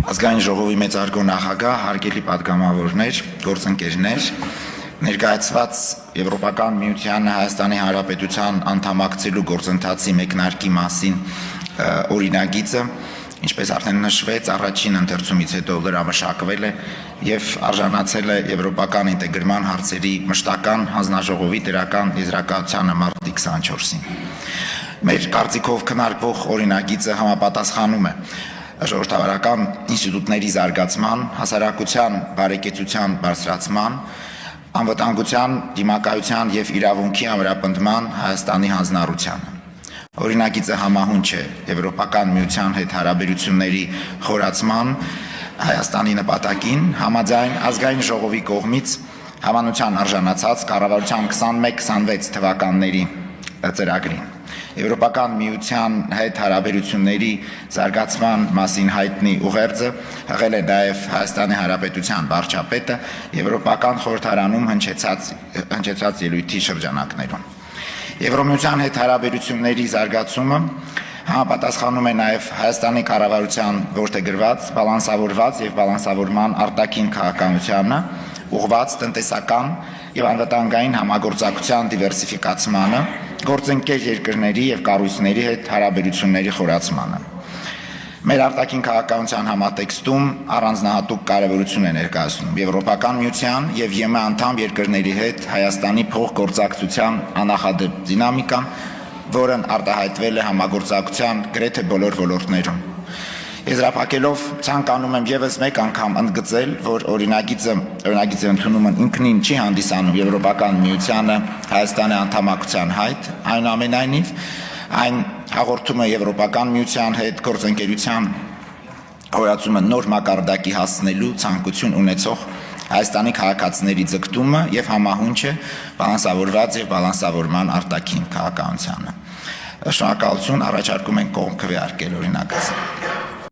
Ազգային ժողովի մեծարգո նախագահ, հարգելի պատգամավորներ, գործընկերներ, ներկայացված Եվրոպական միությանը Հայաստանի Հանրապետության անդամակցելու գործընթացի մեկնարկի մասին օրինագիծը, ինչպես արդեն նշվեց, առաջին ընթերցումից հետո լրամշակվել է եւ արժանացել է Եվրոպական ինտեգրման հարցերի մշտական հանձնաժողովի դրական եզրակացությանը մարտի 24-ին։ Մեր կարծիքով քննարկվող օրինագիծը համապատասխանում է ժողովրդավարական ինստիտուտների զարգացման, հասարակության բարեկեցության բարձրացման, անվտանգության, դիմակայության եւ իրավունքի ամրապնդման Հայաստանի հանձնառությանը։ Օրինագիծը համահունչ է Եվրոպական միության հետ հարաբերությունների խորացման Հայաստանի նպատակին, համաձայն ազգային ժողովի կողմից հավանության արժանացած կառավարության 21-26 թվականների ծրագրին։ Եվրոպական միության հետ հարաբերությունների զարգացման մասին հայտնի ուղերձը հղել է նաև Հայաստանի Հանրապետության վարչապետը Եվրոպական խորհրդարանում հնչեցած ելույթի շրջանակներում։ Եվրոմիության հետ հարաբերությունների զարգացումը համապատասխանում է նաև Հայաստանի կառավարության որդեգրված, բալանսավորված եւ բալանսավորման արտաքին քաղաքականությանը, ուղղված տնտեսական եւ անվտանգային համագործակցության դիվերսիֆիկացմանը, գործընկեր երկրների եւ կառույցների հետ հարաբերությունների խորացմանը։ Մեր արտաքին քաղաքականության համատեքստում առանձնահատուկ կարևորություն է ներկայացնում Եվրոպական միության եւ ԵՄ անդամ երկրների հետ Հայաստանի փոխգործակցության աննախադեպ դինամիկան, որն արտահայտվել է համագործակցության գրեթե բոլոր ոլորտներում։ Եզրափակելով ցանկանում եմ եւս մեկ անգամ ընդգծել, որ օրինագիծի ընդունումն ինքնին չի հանդիսանում Եվրոպական միությանը Հայաստանի անդամակցության հայտ, այնուամենայնիվ այն հաղորդում է Եվրոպական միության հետ գործընկերության հորացումը նոր մակարդակի հասնելու ցանկություն ունեցող Հայաստանի քաղաքացիների ձգտումը եւ համահունչ է բալանսավորված եւ բալանսավորման արտաքին քաղաքականությանը։ Շնորհակալություն, առաջարկում ենք կողմ քվեարկել օրինագիծը։